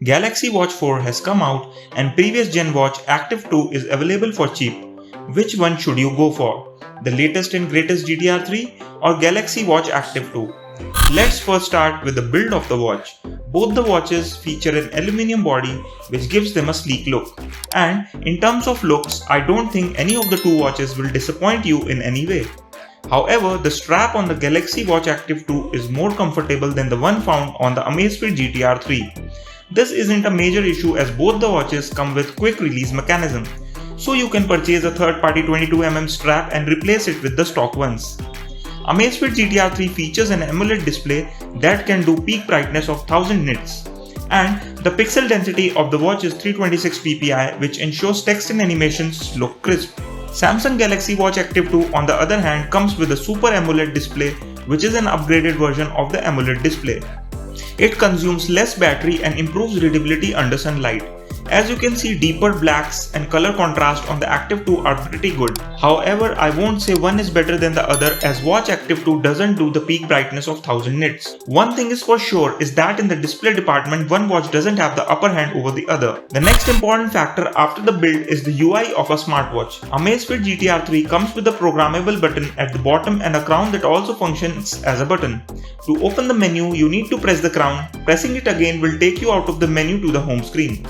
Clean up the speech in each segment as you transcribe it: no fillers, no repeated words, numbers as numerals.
Galaxy Watch 4 has come out and previous gen watch Active 2 is available for cheap. Which one should you go for? The latest and greatest GTR 3 or Galaxy Watch Active 2? Let's first start with the build of the watch. Both the watches feature an aluminium body which gives them a sleek look. And in terms of looks, I don't think any of the two watches will disappoint you in any way. However, the strap on the Galaxy Watch Active 2 is more comfortable than the one found on the Amazfit GTR 3. This isn't a major issue as both the watches come with quick release mechanism, so you can purchase a third-party 22mm strap and replace it with the stock ones. Amazfit GTR 3 features an AMOLED display that can do peak brightness of 1000 nits, and the pixel density of the watch is 326 ppi, which ensures text and animations look crisp. Samsung Galaxy Watch Active 2 on the other hand comes with a Super AMOLED display, which is an upgraded version of the AMOLED display. It consumes less battery and improves readability under sunlight. As you can see, deeper blacks and color contrast on the Active 2 are pretty good. However, I won't say one is better than the other as Watch Active 2 doesn't do the peak brightness of 1000 nits. One thing is for sure is that in the display department, one watch doesn't have the upper hand over the other. The next important factor after the build is the UI of a smartwatch. Amazfit GTR 3 comes with a programmable button at the bottom and a crown that also functions as a button. To open the menu, you need to press the crown. Pressing it again will take you out of the menu to the home screen.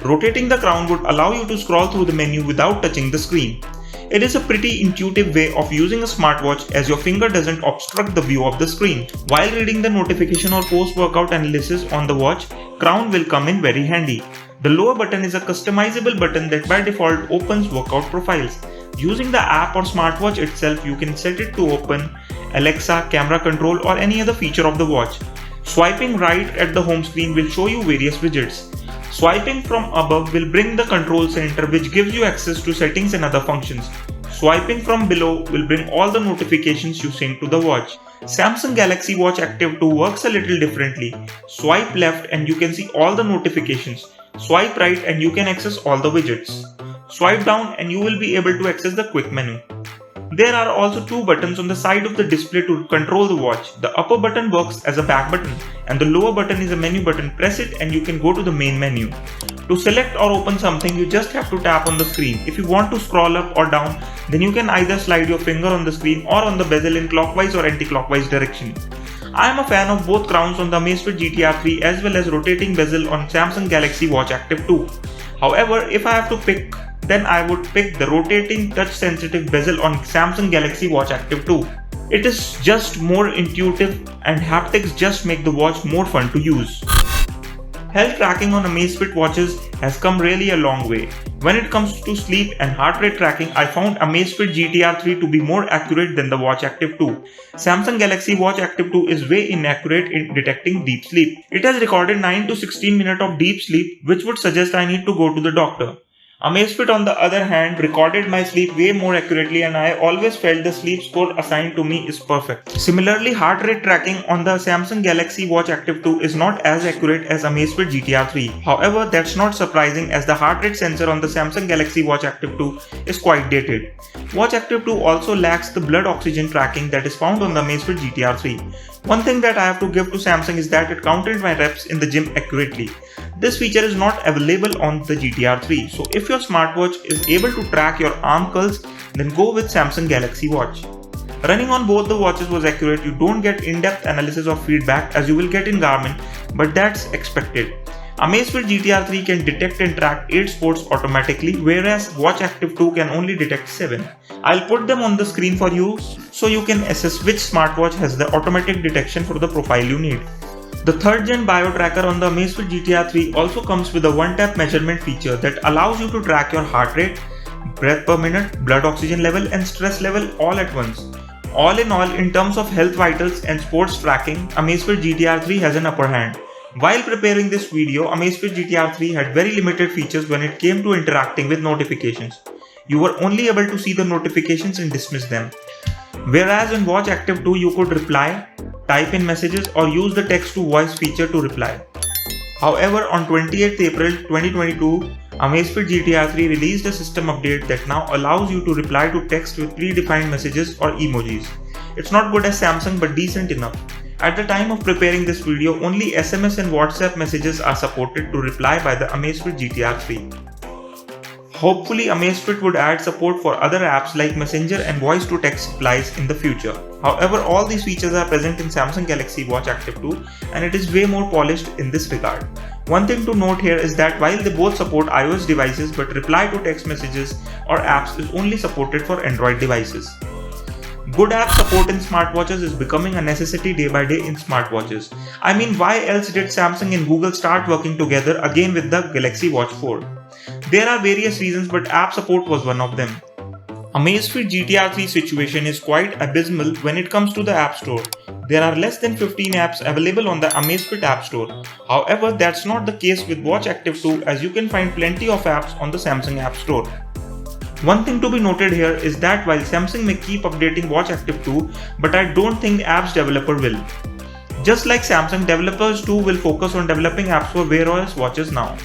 Rotating the crown would allow you to scroll through the menu without touching the screen. It is a pretty intuitive way of using a smartwatch as your finger doesn't obstruct the view of the screen. While reading the notification or post-workout analysis on the watch, crown will come in very handy. The lower button is a customizable button that by default opens workout profiles. Using the app or smartwatch itself, you can set it to open Alexa, camera control or any other feature of the watch. Swiping right at the home screen will show you various widgets. Swiping from above will bring the control center which gives you access to settings and other functions. Swiping from below will bring all the notifications you sync to the watch. Samsung Galaxy Watch Active 2 works a little differently. Swipe left and you can see all the notifications. Swipe right and you can access all the widgets. Swipe down and you will be able to access the quick menu. There are also two buttons on the side of the display to control the watch. The upper button works as a back button and the lower button is a menu button. Press it and you can go to the main menu. To select or open something, you just have to tap on the screen. If you want to scroll up or down, then you can either slide your finger on the screen or on the bezel in clockwise or anti-clockwise direction. I am a fan of both crowns on the Amazfit GTR 3 as well as rotating bezel on Samsung Galaxy Watch Active 2. However, if I have to pick, then I would pick the rotating touch-sensitive bezel on Samsung Galaxy Watch Active 2. It is just more intuitive and haptics just make the watch more fun to use. Health tracking on Amazfit watches has come really a long way. When it comes to sleep and heart rate tracking, I found Amazfit GTR 3 to be more accurate than the Watch Active 2. Samsung Galaxy Watch Active 2 is way inaccurate in detecting deep sleep. It has recorded 9 to 16 minutes of deep sleep, which would suggest I need to go to the doctor. Amazfit on the other hand recorded my sleep way more accurately and I always felt the sleep score assigned to me is perfect. Similarly, heart rate tracking on the Samsung Galaxy Watch Active 2 is not as accurate as Amazfit GTR 3. However, that's not surprising as the heart rate sensor on the Samsung Galaxy Watch Active 2 is quite dated. Watch Active 2 also lacks the blood oxygen tracking that is found on the Amazfit GTR 3. One thing that I have to give to Samsung is that it counted my reps in the gym accurately. This feature is not available on the GTR 3, so if your smartwatch is able to track your arm curls, then go with Samsung Galaxy Watch. Running on both the watches was accurate. You don't get in-depth analysis or feedback as you will get in Garmin, but that's expected. Amazfit GTR 3 can detect and track 8 sports automatically, whereas Watch Active 2 can only detect 7. I'll put them on the screen for you so you can assess which smartwatch has the automatic detection for the profile you need. The 3rd gen bio tracker on the Amazfit GTR 3 also comes with a one-tap measurement feature that allows you to track your heart rate, breath per minute, blood oxygen level and stress level all at once. All in all, in terms of health vitals and sports tracking, Amazfit GTR 3 has an upper hand. While preparing this video, Amazfit GTR 3 had very limited features when it came to interacting with notifications. You were only able to see the notifications and dismiss them. Whereas in Watch Active 2 you could reply, type in messages or use the text to voice feature to reply. However, on 28th April 2022, Amazfit GTR 3 released a system update that now allows you to reply to text with predefined messages or emojis. It's not good as Samsung but decent enough. At the time of preparing this video, only SMS and WhatsApp messages are supported to reply by the Amazfit GTR 3. Hopefully, Amazfit would add support for other apps like Messenger and voice-to-text replies in the future. However, all these features are present in Samsung Galaxy Watch Active 2 and it is way more polished in this regard. One thing to note here is that while they both support iOS devices, but reply to text messages or apps is only supported for Android devices. Good app support in smartwatches is becoming a necessity day by day in smartwatches. I mean, why else did Samsung and Google start working together again with the Galaxy Watch 4? There are various reasons, but app support was one of them. Amazfit GTR 3 situation is quite abysmal when it comes to the App Store. There are less than 15 apps available on the Amazfit App Store. However, that's not the case with Watch Active 2, as you can find plenty of apps on the Samsung App Store. One thing to be noted here is that while Samsung may keep updating Watch Active 2, but I don't think the app's developer will. Just like Samsung, developers too will focus on developing apps for Wear OS watches now.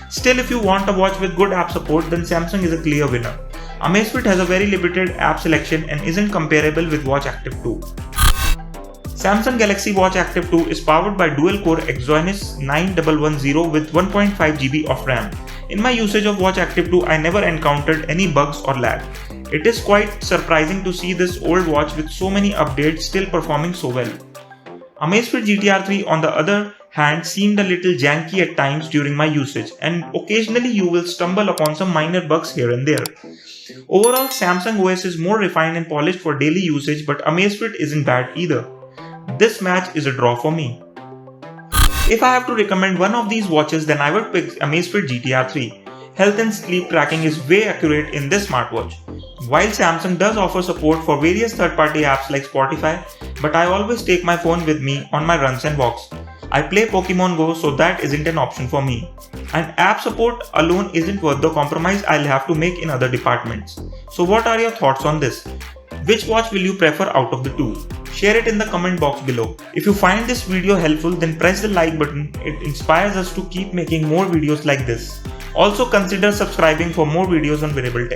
Still, if you want a watch with good app support, then Samsung is a clear winner. Amazfit has a very limited app selection and isn't comparable with Watch Active 2. Samsung Galaxy Watch Active 2 is powered by dual-core Exynos 9110 with 1.5 GB of RAM. In my usage of Watch Active 2, I never encountered any bugs or lag. It is quite surprising to see this old watch with so many updates still performing so well. Amazfit GTR 3 on the other hand seemed a little janky at times during my usage, and occasionally you will stumble upon some minor bugs here and there. Overall, Samsung OS is more refined and polished for daily usage, but Amazfit isn't bad either. This match is a draw for me. If I have to recommend one of these watches, then I would pick Amazfit GTR 3. Health and sleep tracking is way accurate in this smartwatch. While Samsung does offer support for various third-party apps like Spotify, but I always take my phone with me on my runs and walks. I play Pokemon Go, so that isn't an option for me. And app support alone isn't worth the compromise I'll have to make in other departments. So what are your thoughts on this? Which watch will you prefer out of the two? Share it in the comment box below. If you find this video helpful, then press the like button. It inspires us to keep making more videos like this. Also consider subscribing for more videos on wearable tech.